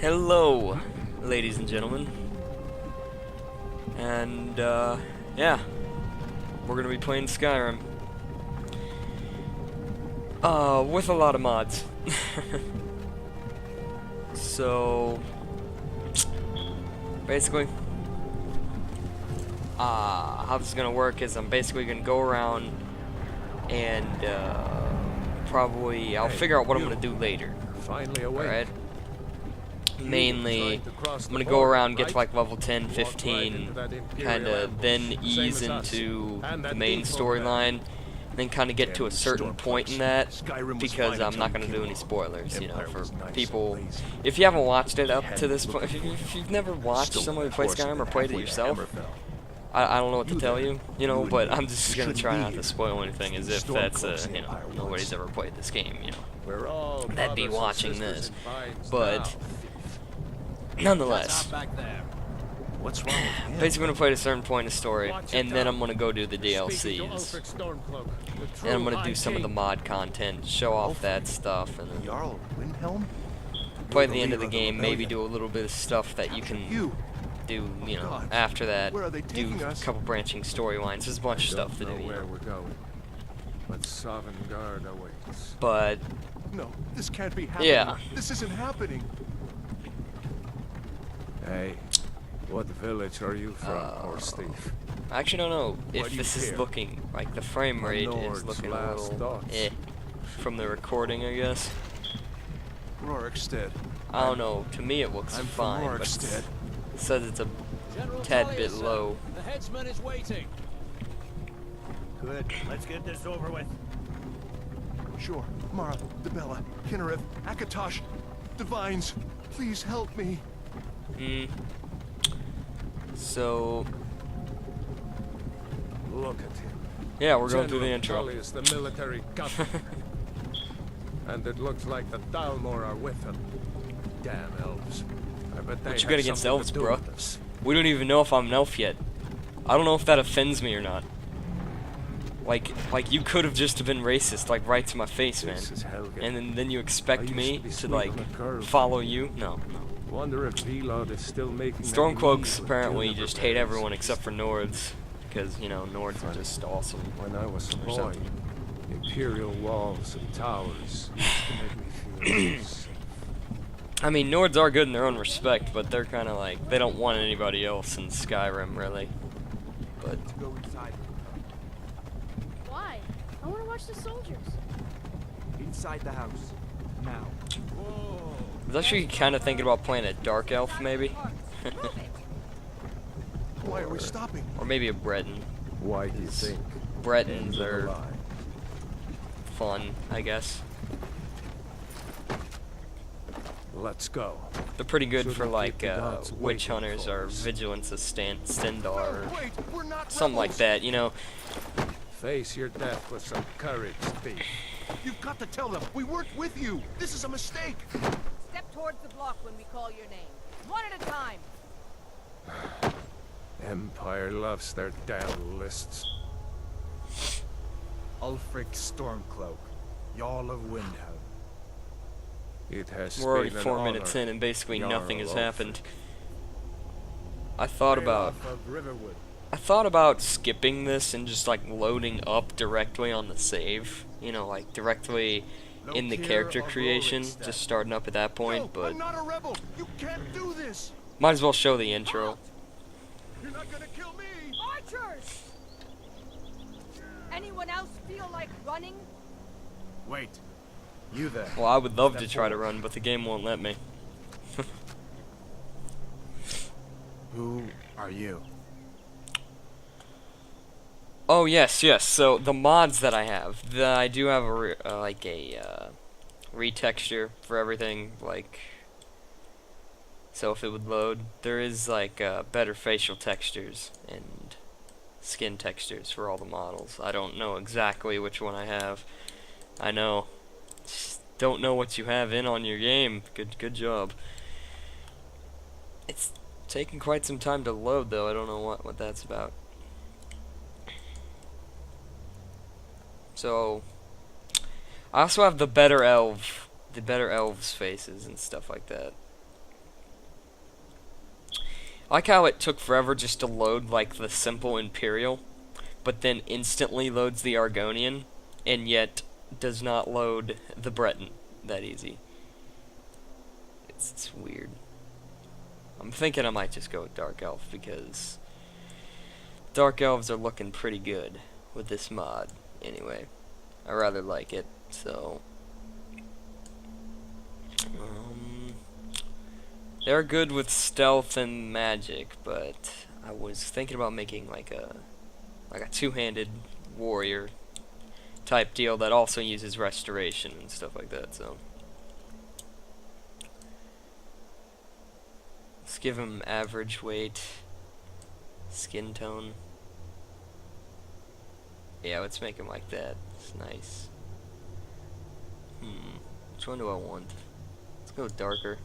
Hello, ladies and gentlemen. And, yeah. We're gonna be playing Skyrim. With a lot of mods. So, basically, how this is gonna work is I'm basically gonna go around and, probably, I'll figure out what I'm gonna do later. Finally awake. Alright? Mainly, I'm gonna go around, get to like level 10, 15, kinda then ease into the main storyline, then kinda get to a certain point in that, because I'm not gonna do any spoilers, you know, for people. If you haven't watched it up to this point, if you've never watched somebody play Skyrim or played it yourself, I don't know what to tell you, you know, but I'm just gonna try not to spoil anything as if that's, you know, nobody's ever played this game, you know, that'd be watching this, but nonetheless, basically I'm gonna play to a certain point of story, and then I'm gonna go do the DLCs, and I'm gonna do some of the mod content, show off that stuff, and then play the end of the game, maybe do a little bit of stuff that you can do, you know, after that, do a couple branching storylines. There's a bunch of stuff to do, you know. But no, this can't be happening. yeah. This isn't happening. Hey, what village are you from, horse thief? I actually don't know if this is looking, like the frame rate is looking a little from the recording, I guess. Rorikstead. I don't know, to me it looks fine, but it says it's a tad bit low. The headsman is waiting. Good, let's get this over with. Sure, Mara, Debella, Kinnereth, Akatosh, Divines, please help me. So, Look at him. yeah, we're going through the intro. Tully is the military governor. And it looks like the Dalmor are with him. Damn elves. I bet they What you had got against something elves, to do bro? with this. We don't even know if I'm an elf yet. I don't know if that offends me or not. Like you could have just been racist, like right to my face, man. This is Helga. And then you expect I used me to be to sweet like on a curve. follow you? No. Wonder if Velod is still making Stormcloaks apparently just hate everyone except for Nords, because, you know, Nords are just awesome. When I was a or boy, something. imperial walls and towers used to make me feel safe. I mean, Nords are good in their own respect, but they're kind of like, they don't want anybody else in Skyrim, really. But Why? I want to watch the soldiers. Inside the house. Now. I was actually kind of thinking about playing a Dark Elf, maybe. Why are we stopping? Or maybe a Breton. Why do you think? Bretons are fun, I guess. Let's go. They're pretty good Shouldn't for keep like the gods witch waiting hunters for or us. vigilance Stendar or Wait, we're not something like rebels. that, you know. Face your death with some courage, thief. You've got to tell them we weren't with you. This is a mistake. Step towards the block when we call your name. One at a time. Empire loves their damn lists. Ulfric Stormcloak, Jarl of Windhelm. It has We're already been an 4 minutes honor, in and basically Jarl nothing has Ulfric. happened. I thought about Of skipping this and just like loading up directly on the save, you know, like directly in the character creation, just starting up at that point, No, but I'm not a rebel. You can't do this. might as well show the intro. You're not gonna kill me. Archers! Anyone else feel like running? Wait. You there. Well, I would love to Step try to forward. run, but the game won't let me. Who are you? Oh yes, yes. So the mods that I have, I do have a retexture for everything. Like, so if it would load, there is like better facial textures and skin textures for all the models. I don't know exactly which one I have. I know, just don't know what you have in on your game. Good job. It's taking quite some time to load though. I don't know what that's about. So, I also have the better elves faces and stuff like that. I like how it took forever just to load like the simple Imperial, but then instantly loads the Argonian, and yet does not load the Breton that easy. It's weird. I'm thinking I might just go with Dark Elf, because Dark Elves are looking pretty good with this mod, anyway. I rather like it, so... they're good with stealth and magic, but I was thinking about making like a two-handed warrior type deal that also uses restoration and stuff like that, so... let's give him average weight, skin tone. Yeah, let's make him like that. It's nice. Which one do I want? Let's go darker.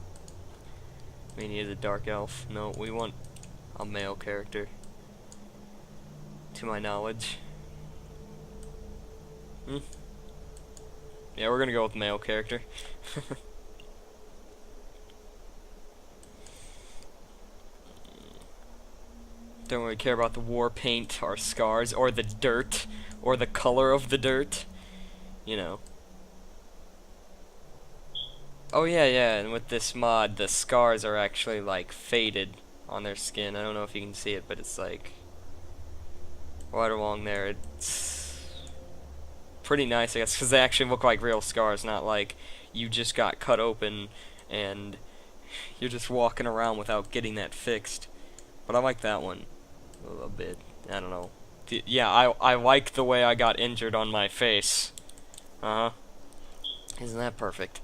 We need a dark elf. No, we want a male character. To my knowledge. Yeah, we're gonna go with male character. Don't really care about the war paint or scars or the dirt or the color of the dirt. You know. Oh yeah, and with this mod, the scars are actually like faded on their skin. I don't know if you can see it, but it's like right along there. It's pretty nice, I guess, because they actually look like real scars, not like you just got cut open and you're just walking around without getting that fixed. But I like that one a little bit. I don't know. Yeah, I like the way I got injured on my face. Isn't that perfect?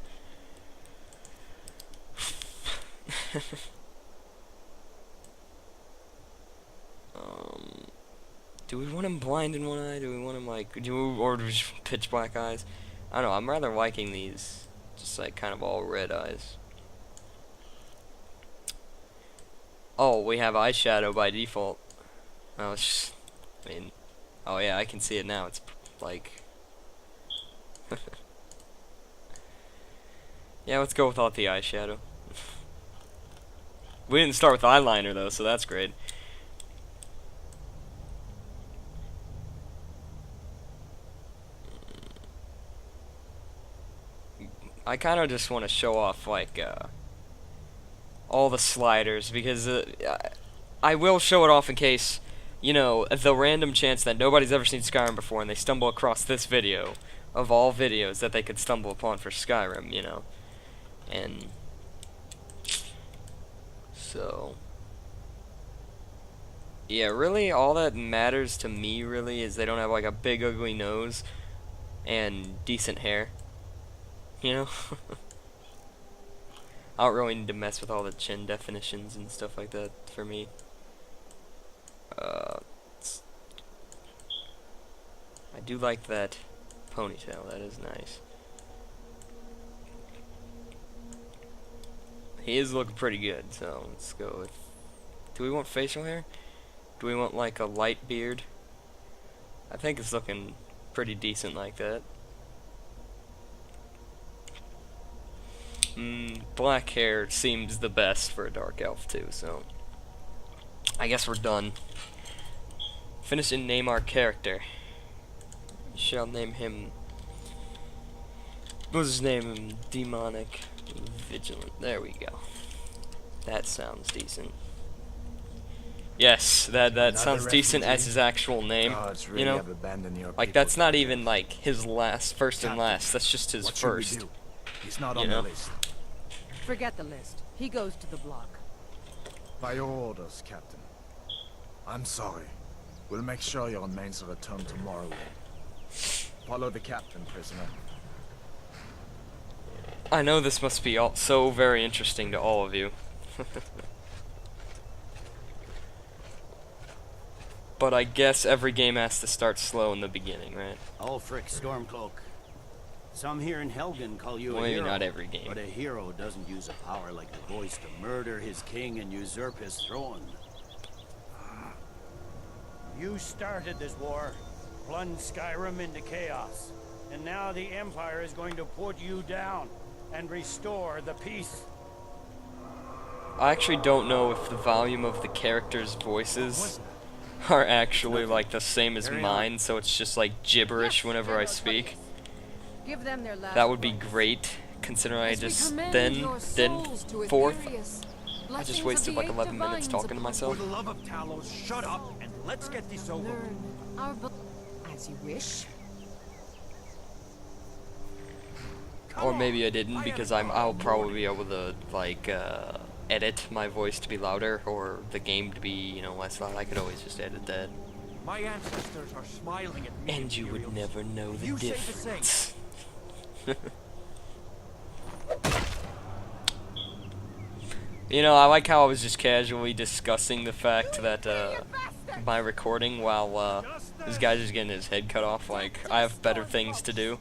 Do we want him blind in one eye? Do we want him like, or just pitch black eyes? I don't know. I'm rather liking these, just like kind of all red eyes. Oh, we have eyeshadow by default. Oh, it's just, I mean, oh yeah, I can see it now. It's like, yeah, let's go without the eyeshadow. We didn't start with eyeliner though, so that's great. I kind of just want to show off like all the sliders, because I will show it off in case, you know, the random chance that nobody's ever seen Skyrim before and they stumble across this video of all videos that they could stumble upon for Skyrim, you know. And so yeah, really all that matters to me really is they don't have like a big ugly nose and decent hair. You know? I don't really need to mess with all the chin definitions and stuff like that for me. I do like that ponytail, that is nice. He is looking pretty good, so let's go with... do we want facial hair? Do we want like a light beard? I think it's looking pretty decent like that. Black hair seems the best for a dark elf too, so I guess we're done. Finish and name our character. We shall name him, what's his name? DemonicVigilant. There we go. That sounds decent. Yes, that sounds decent as his actual name. Really, you know, like that's not even like his first and last. That's just his first. He's not on the list. Forget the list. He goes to the block. By your orders, Captain. I'm sorry. We'll make sure your remains are returned tomorrow. Follow the captain, prisoner. I know this must be so very interesting to all of you. But I guess every game has to start slow in the beginning, right? Ulfric Stormcloak. Some here in Helgen call you a hero. Maybe not every game. But a hero doesn't use a power like the voice to murder his king and usurp his throne. You started this war, plunged Skyrim into chaos, and now the Empire is going to put you down and restore the peace. I actually don't know if the volume of the characters' voices are actually like the same as mine, so it's just like gibberish whenever I speak. Give them their last That would be rites. great, considering I As we just commend then your souls to fourth. Aetherius, I blessings just of wasted the like eight 11 minutes divines talking to upon myself. For the love of Talos, shut up and let's get this over with. Learn our as you wish. Or maybe I didn't, because I'll probably be able to like edit my voice to be louder, or the game to be, you know, less loud. I could always just edit that. My ancestors are smiling at me. And you would Imperials. never know the You say the same. difference. You know, I like how I was just casually discussing the fact that my recording while this guy's just getting his head cut off. Like, I have better things to do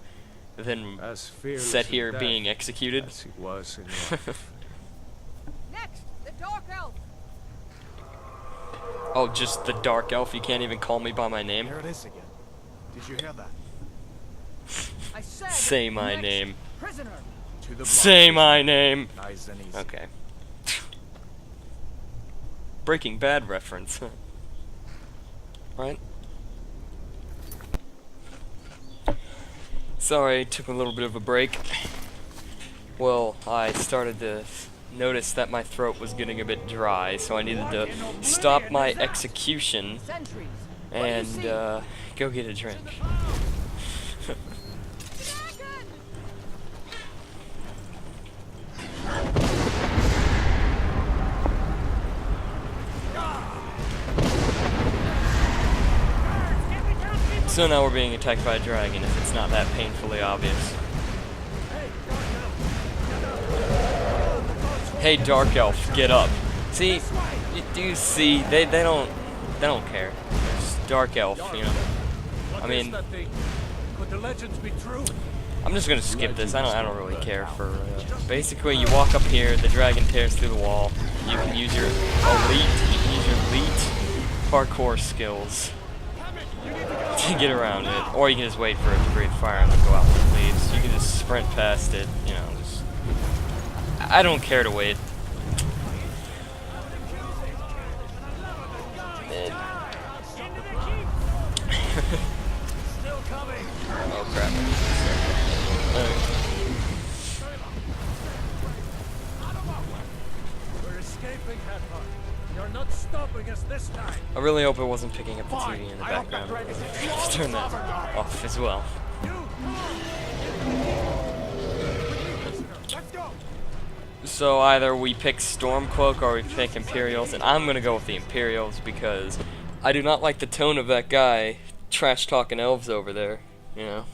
than As fearless sit here in death being executed. as he was in life. Next, the Dark Elf. Oh, just the Dark Elf? You can't even call me by my name? There it is again. Did you hear that? I said Say my next name. prisoner. To the block. Say my name! Nice and easy. Okay. Breaking Bad reference. Right? Sorry, took a little bit of a break. Well, I started to notice that my throat was getting a bit dry, so I needed to stop my execution Sentries. and go get a drink. So now we're being attacked by a dragon, if it's not that painfully obvious. Hey, Dark Elf, get up. See, do you see? They don't care. It's Dark Elf, you know. I mean, Could the legends be true? I'm just gonna skip this. I don't really care for. Basically, you walk up here, the dragon tears through the wall. You can use your elite parkour skills to get around it, or you can just wait for it to breathe fire and then go out when it leaves. You can just sprint past it, you know. Just, I don't care to wait. Oh crap! We're escaping, Headhunter. You're not stopping us this time. I really hope it wasn't picking up the TV in the background. Let's turn that off as well. Let's go. So either we pick Stormcloak or we pick Imperials, and I'm gonna go with the Imperials because I do not like the tone of that guy trash talking elves over there, you know.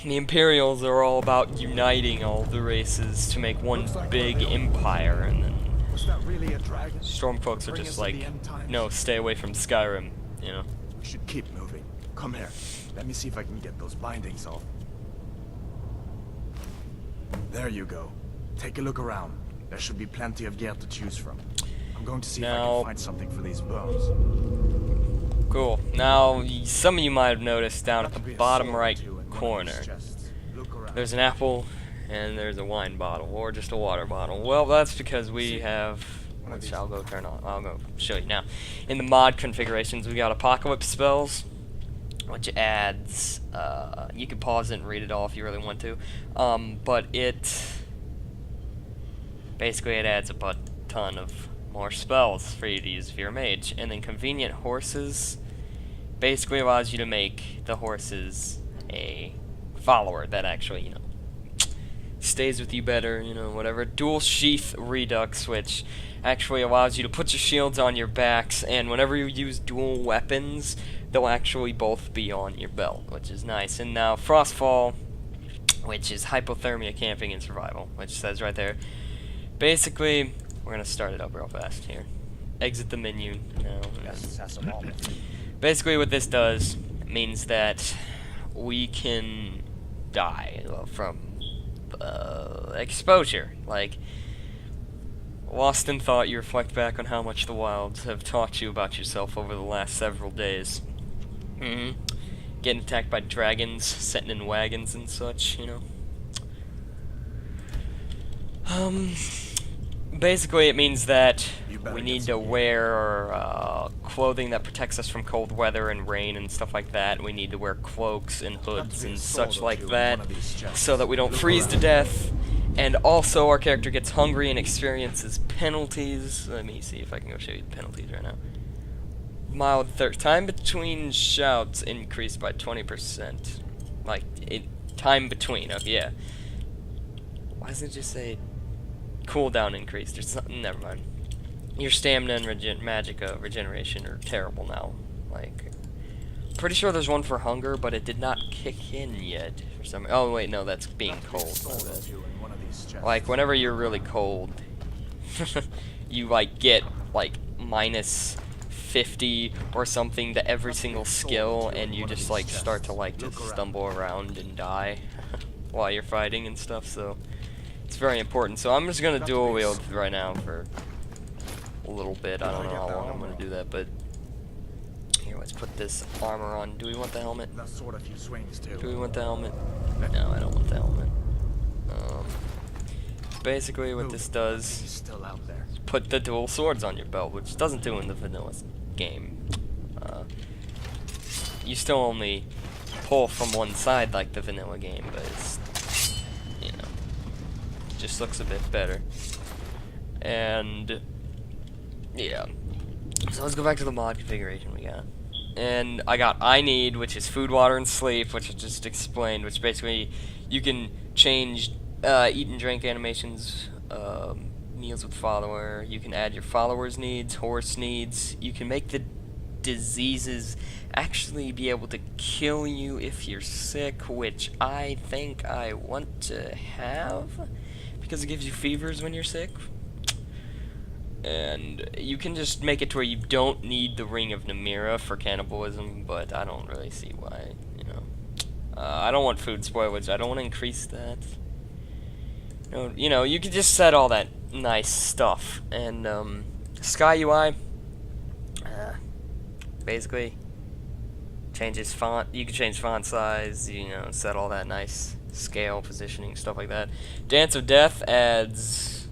The Imperials are all about uniting all the races to make one big empire, and then Was that really a dragon? Stormcloaks are Bring just us to like, the end times? no, stay away from Skyrim, you know. We should keep moving. Come here. Let me see if I can get those bindings off. There you go. Take a look around. There should be plenty of gear to choose from. I'm going to see if I Now- can find something for these bones. Cool. Now, some of you might have noticed down at the Must be a bottom sword right or two in one of corner, these chests. Look around. there's an apple and there's a wine bottle, or just a water bottle. Well, that's because we have, which I'll go turn on, I'll go show you now. In the mod configurations, we got apocalypse spells, which adds, you can pause it and read it all if you really want to, but basically it adds a ton of more spells for you to use if you're a mage. And then convenient horses basically allows you to make the horses a follower that actually, you know, stays with you better, you know, whatever. Dual sheath redux, which actually allows you to put your shields on your backs, and whenever you use dual weapons, they'll actually both be on your belt, which is nice. And now Frostfall, which is hypothermia, camping, and survival, which says right there. Basically, we're gonna start it up real fast here. Exit the menu. No. Basically, what this does means that we can die from exposure. Like, lost in thought, you reflect back on how much the wilds have taught you about yourself over the last several days. Getting attacked by dragons, sitting in wagons and such, you know. Basically, it means that You better we get need to some wear clothing that protects us from cold weather and rain and stuff like that. We need to wear cloaks and hoods and such like that so that we don't freeze to death. And also, our character gets hungry and experiences penalties. Let me see if I can go show you the penalties right now. Mild thirst. Time between shouts increased by 20%. Like, time between. Okay, yeah. Why does it just say cooldown increased or something? Never mind. Your stamina and magicka regeneration are terrible now. Like, pretty sure there's one for hunger, but it did not kick in yet for some. Oh wait, no, that's being cold. Like whenever you're really cold, you like get like minus 50 or something to every single skill, and you just like start to like just stumble around and die while you're fighting and stuff. So it's very important. So I'm just gonna dual wield right now for a little bit. I don't know how long I'm gonna do that, but here, let's put this armor on. Do we want the helmet? Do we want the helmet? No, I don't want the helmet. Basically what this does is put the dual swords on your belt, which doesn't do in the vanilla game. You still only pull from one side like the vanilla game, but it's, you know, just looks a bit better. And yeah, so let's go back to the mod configuration we got. And I got I need, which is food, water, and sleep, which I just explained, which basically you can change eat and drink animations, meals with follower. You can add your followers' needs, horse needs. You can make the diseases actually be able to kill you if you're sick, which I think I want to have because it gives you fevers when you're sick. And you can just make it to where you don't need the Ring of Namira for cannibalism, but I don't really see why, you know. I don't want food spoilage. I don't want to increase that. You know, you can just set all that nice stuff. And Sky UI, basically changes font. You can change font size. You know, set all that nice scale, positioning, stuff like that. Dance of Death adds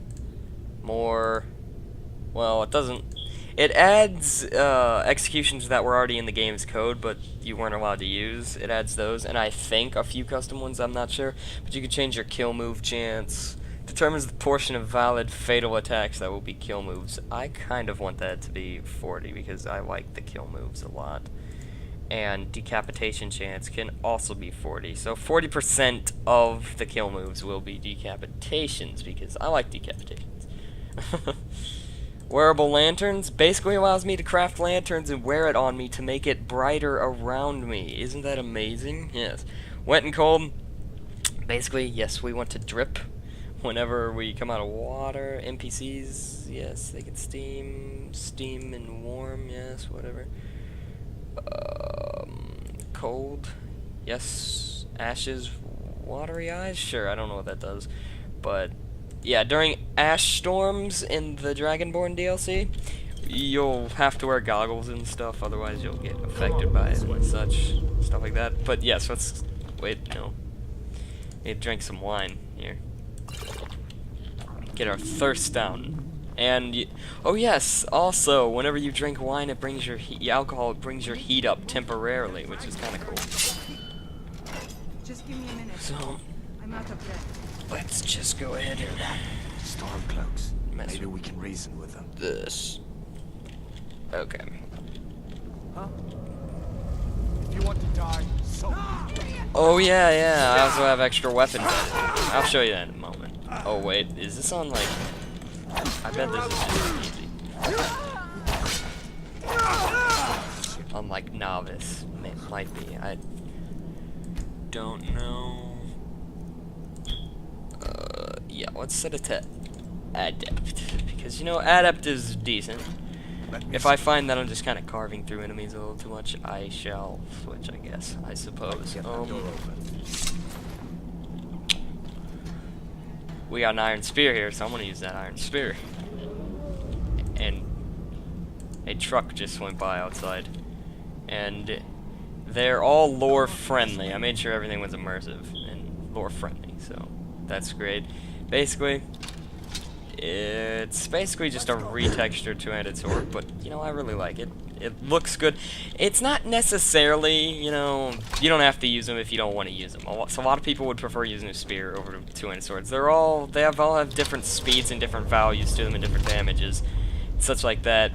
more. Well, it doesn't. It adds executions that were already in the game's code, but you weren't allowed to use. It adds those, and I think a few custom ones, I'm not sure. But you can change your kill move chance. Determines the portion of valid fatal attacks that will be kill moves. I kind of want that to be 40 because I like the kill moves a lot. And decapitation chance can also be 40. So 40% of the kill moves will be decapitations because I like decapitations. Wearable lanterns basically allows me to craft lanterns and wear it on me to make it brighter around me. Isn't that amazing? Yes. Wet and cold. Basically, yes, we want to drip whenever we come out of water. NPCs, yes, they can steam and warm, yes, whatever. Cold, yes. Ashes, watery eyes, sure, I don't know what that does, but yeah, during ash storms in the Dragonborn DLC, you'll have to wear goggles and stuff, otherwise you'll get affected by it and such, stuff like that. But yes, let's wait. No, need to drink some wine here. Get our thirst down. And oh yes, also whenever you drink wine, it brings your alcohol brings your heat up temporarily, which is kind of cool. Just give me a minute. So I'm out of breath. let's just go ahead and Stormcloaks. Maybe we can reason with them. this. Okay. Huh? If you want to die, so. Oh yeah, yeah. I also have extra weapons. I'll show you that in a moment. Oh wait, is this on like? I bet this is just easy. On like novice, it might be. I don't know. Yeah, let's set it to adept because you know adept is decent. If I find that I'm just kind of carving through enemies a little too much, I shall switch, I guess, I suppose. We got an iron spear here, so I'm going to use that iron spear. And a truck just went by outside. And they're all lore friendly. I made sure everything was immersive and lore friendly, so that's great. Basically, It's basically just a retextured two-handed sword, but, you know, I really like it. It looks good. It's not necessarily, you know, you don't have to use them if you don't want to use them. So a lot of people would prefer using a spear over two-handed swords. They all have different speeds and different values to them and different damages, such like that.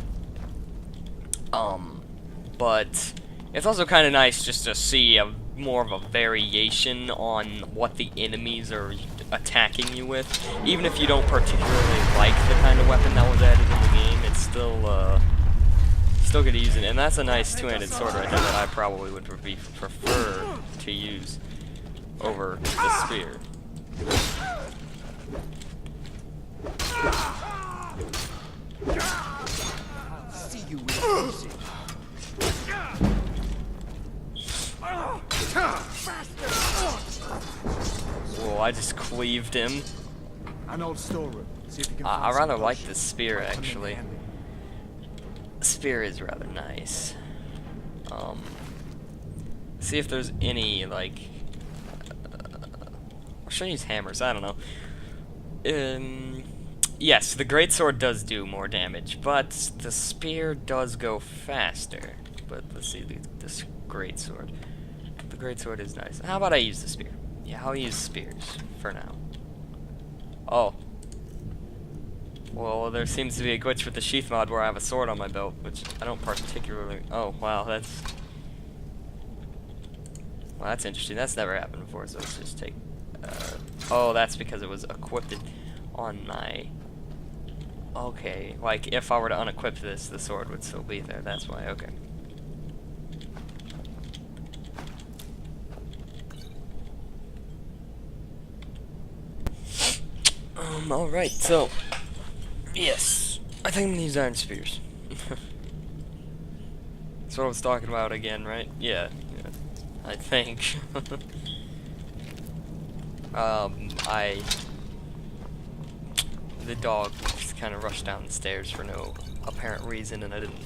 But it's also kind of nice just to see more of a variation on what the enemies are attacking you with. Even if you don't particularly like the kind of weapon that was added in the game, it's still good to use it. And that's a nice two-handed sword right there that I probably would prefer to use over the spear. See you with Whoa, I just cleaved him. an old storeroom. See if you can I find rather some like bullshit. the spear, Might come in actually. handy. The spear is rather nice. See if there's any, like... I should use hammers, I don't know. Yes, the greatsword does do more damage, but the spear does go faster. But let's see, this greatsword. The greatsword is nice. How about I use the spear? Yeah, I'll use spears for now. Oh. Well, there seems to be a glitch with the sheath mod where I have a sword on my belt, which I don't particularly... Oh, wow, that's... Well, that's interesting. That's never happened before, so let's just take... oh, that's because it was equipped on my... Okay, like, if I were to unequip this, the sword would still be there. That's why, okay. Alright, so... Yes, I think I'm gonna use iron spears. That's what I was talking about again, right? Yeah, I think. The dog just kind of rushed down the stairs for no apparent reason, and I didn't...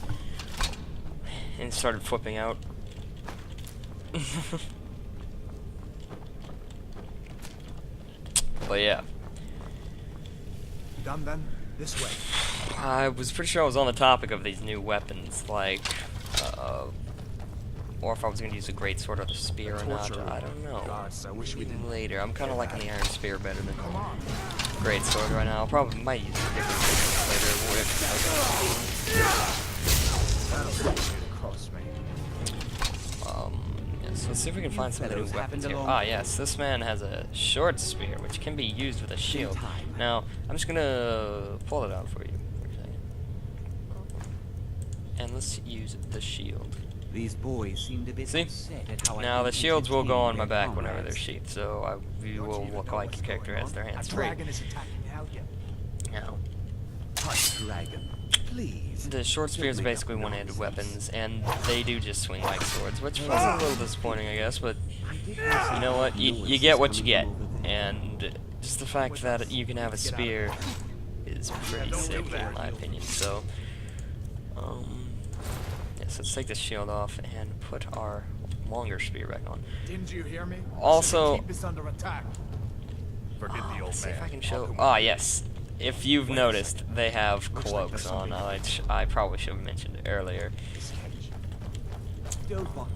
And started flipping out. But yeah. Done then? This way. I was pretty sure I was on the topic of these new weapons, like, or if I was going to use a greatsword or the spear or not, I don't know. Gods, I wish we Even didn't. later. I'm kind of liking the iron spear better than the greatsword right now. I probably might use a different later. Cross me. Yes, let's see if we can find some of the new weapons here. Ah, yes, this man has a short spear, which can be used with a shield. Now, I'm just gonna pull it out for you for a second. And let's use the shield. These boys seemed a bit See? upset at how I Now, the didn't shields will go on my entertain back their whenever they're comrades. sheathed, so you will look like your character has their hands free. is attacking Helgen. Now, Hush, dragon. Please. the short spears are basically one-handed weapons, and they do just swing like swords, which was a little disappointing, I guess, but you know what? You get what you get, and just the fact that you can have a spear is pretty sick, in my opinion, so... Yes, let's take this shield off and put our longer spear back on. Didn't you hear me? Also- Keep us under attack. Forget the old Let's see if man. I can show... Ah, yes. If you've noticed, they have cloaks on, which I probably should have mentioned earlier. Don't want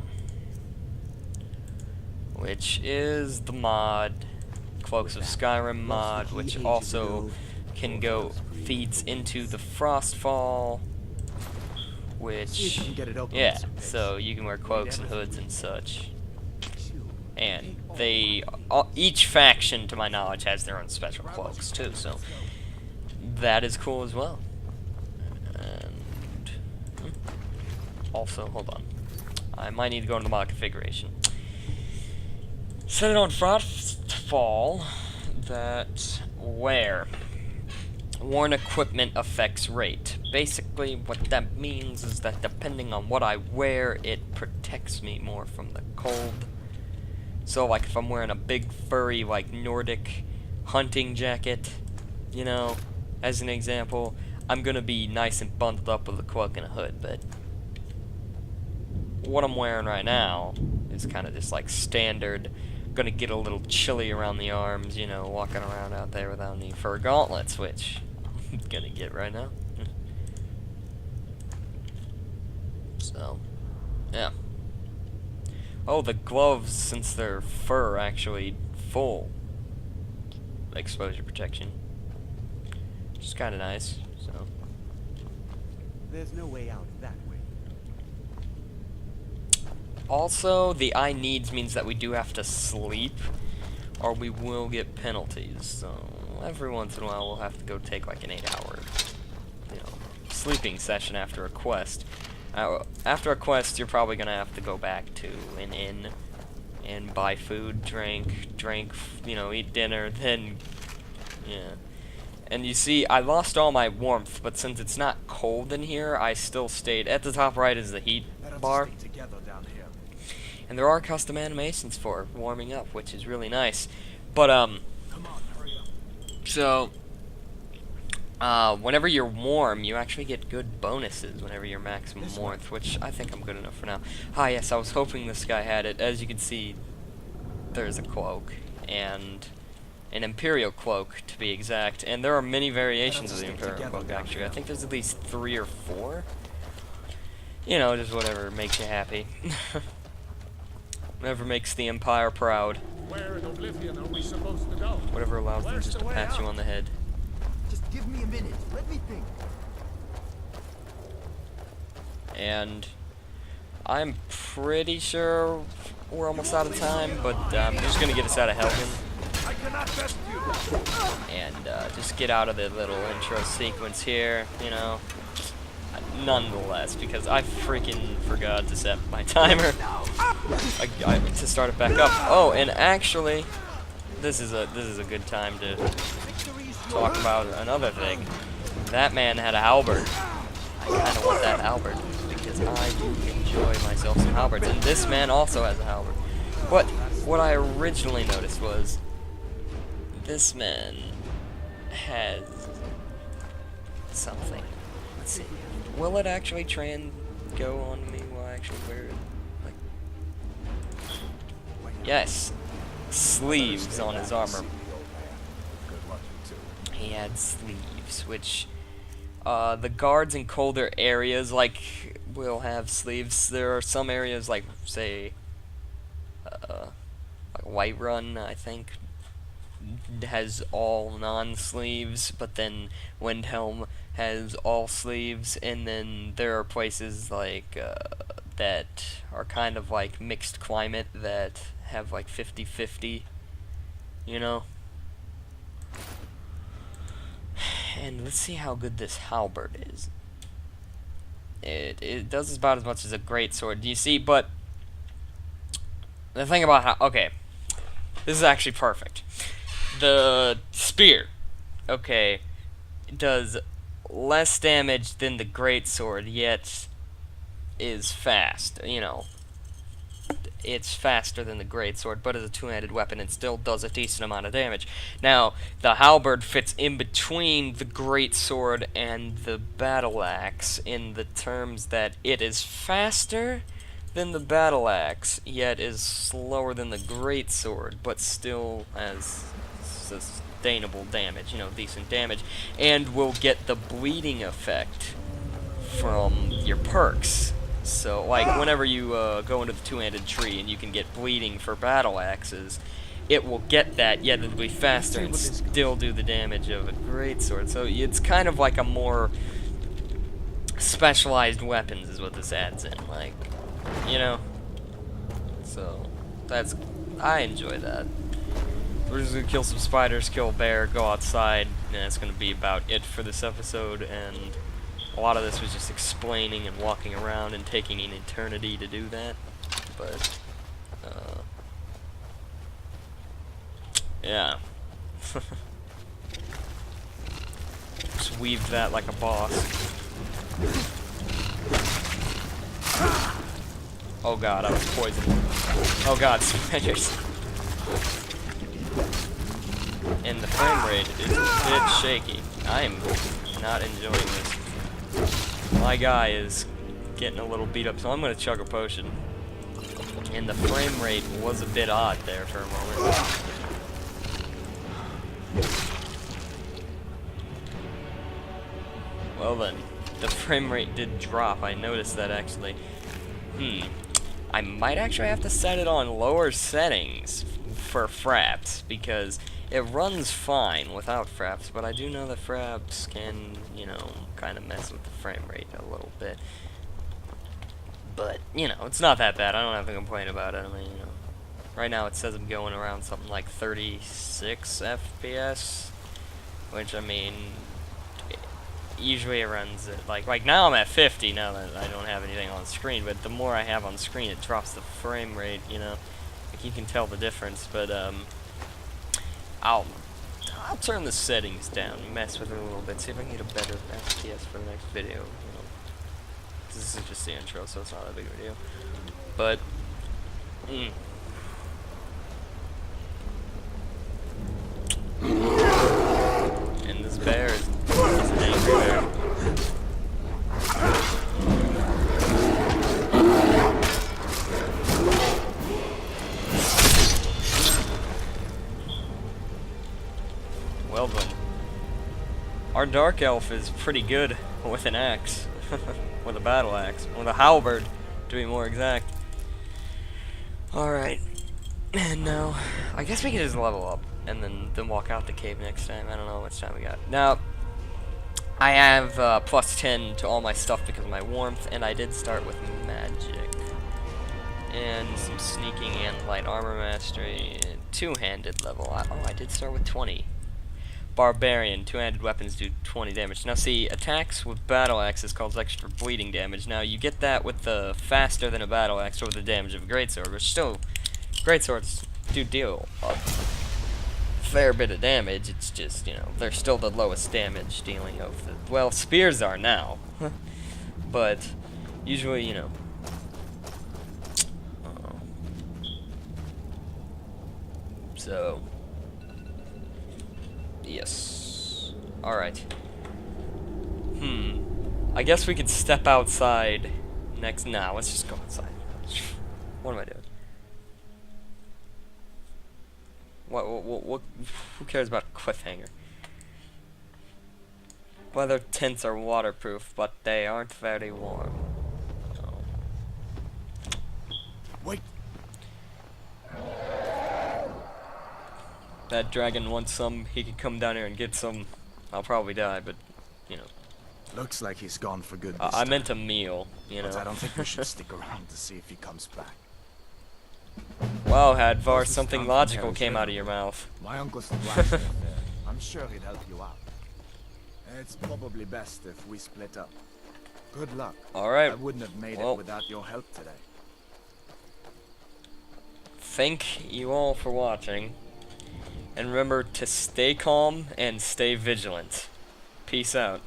Which is the mod, Cloaks of Skyrim mod, which also feeds into the Frostfall, which, yeah, so you can wear cloaks and hoods and such. And each faction, to my knowledge, has their own special cloaks too, so that is cool as well. And also, hold on, I might need to go into the mod configuration. Set it on Frostfall, that where worn equipment affects rate. Basically, what that means is that depending on what I wear, it protects me more from the cold. So, like, if I'm wearing a big, furry, like, Nordic hunting jacket, you know, as an example, I'm gonna be nice and bundled up with a cloak and a hood, but what I'm wearing right now is kind of just, like, standard. Gonna get a little chilly around the arms, you know, walking around out there without any fur gauntlets, which I'm gonna get right now. So, yeah. Oh, the gloves, since they're fur, actually full exposure protection, which is kind of nice. So, There's no way out that way. also, the I needs means that we do have to sleep, or we will get penalties. So, every once in a while, we'll have to go take like an 8-hour, sleeping session after a quest. After a quest, you're probably gonna have to go back to an inn and buy food, drink, eat dinner, then, yeah. And you see, I lost all my warmth, but since it's not cold in here, I still stayed. At the top right is the heat bar. And there are custom animations for warming up, which is really nice. But, so, whenever you're warm, you actually get good bonuses whenever you're maximum warmth, which I think I'm good enough for now. Ah, yes, I was hoping this guy had it. As you can see, there's a cloak, and an Imperial cloak, to be exact. And there are many variations of the Imperial cloak, actually. I think there's at least 3 or 4. You know, just whatever makes you happy. Whatever makes the Empire proud. Where in Oblivion are we supposed to go? Whatever allows them just to pat you on the head. Just give me a minute. Let me think. And I'm pretty sure we're almost out of time, but I'm just gonna get us out of Helgen and just get out of the little intro sequence here, nonetheless, because I freaking forgot to set my timer to start it back up. Oh, and actually, this is a good time to talk about another thing. That man had a halberd. I kind of want that halberd because I do enjoy myself some halberds, and this man also has a halberd. But what I originally noticed was this man has something. Let's see. Will it actually try and go on me while I actually wear it? Yes. Sleeves on his armor. He had sleeves, which the guards in colder areas will have sleeves. There are some areas like, say, like Whiterun, I think, has all non-sleeves, but then Windhelm has all sleeves, and then there are places like that are kind of like mixed climate that have like 50-50, And let's see how good this halberd is. It does about as much as a greatsword. Do you see? But the thing about okay, this is actually perfect. The spear, okay, does less damage than the greatsword, yet is fast. It's faster than the greatsword, but as a two-handed weapon, it still does a decent amount of damage. Now, the halberd fits in between the greatsword and the battle axe in the terms that it is faster than the battle axe, yet is slower than the greatsword, but still has sustainable damage, decent damage, and will get the bleeding effect from your perks. So, like, whenever you go into the two-handed tree and you can get bleeding for battle axes, it will get that, yet it'll be faster and still do the damage of a greatsword. So it's kind of like a more specialized weapons is what this adds in, So, I enjoy that. We're just gonna kill some spiders, kill a bear, go outside, and that's gonna be about it for this episode, and a lot of this was just explaining and walking around and taking an eternity to do that, but, yeah. Just weaved that like a boss. Oh god, I was poisoned. Oh god, spiders. And the frame rate is a bit shaky. I am not enjoying this. My guy is getting a little beat up, so I'm going to chug a potion. And the frame rate was a bit odd there for a moment. Well then, the frame rate did drop. I noticed that actually. I might actually have to set it on lower settings for fraps, because it runs fine without fraps, but I do know that fraps can, you know, kind of mess with the frame rate a little bit. But, you know, it's not that bad. I don't have to complain about it. I mean, you know, right now it says I'm going around something like 36 FPS, which, I mean, usually it runs at, like now I'm at 50 now that I don't have anything on screen, but the more I have on screen, it drops the frame rate, you know. Like, you can tell the difference, but, I'll turn the settings down, mess with it a little bit, see if I can get a better FPS for the next video, you know. This is just the intro, so it's not that big of a deal. But, and this bear is an angry bear. Well then, our dark elf is pretty good with an axe, with a battle axe, with a halberd, to be more exact. Alright, and now, I guess we can just level up, and then walk out the cave next time. I don't know how much time we got. Now, I have plus 10 to all my stuff because of my warmth, and I did start with magic. And some sneaking and light armor mastery, two-handed level. Oh, I did start with 20. Barbarian, two-handed weapons do 20 damage. Now see, attacks with battle axes cause extra bleeding damage. Now you get that with the faster than a battle axe or the damage of a greatsword, which still, greatswords do deal a fair bit of damage. It's just, you know, they're still the lowest damage dealing of the, well, spears are now. But usually, you know, so yes. Alright. I guess we could step outside next. Nah, let's just go outside. What am I doing? What, who cares about a cliffhanger? Weather tents are waterproof, but they aren't very warm. Oh. Wait. That dragon wants some, he could come down here and get some. I'll probably die, but, you know. Looks like he's gone for good this I meant a time. meal, you know. But I don't think we should stick around to see if he comes back. Wow, Hadvar, This is something down from logical Harry's came Hill. out of your mouth. My uncle's the blacksmith there. I'm sure he'd help you out. It's probably best if we split up. Good luck. Alright. I wouldn't have made Well, it without your help today. thank you all for watching. And remember to stay calm and stay vigilant. Peace out.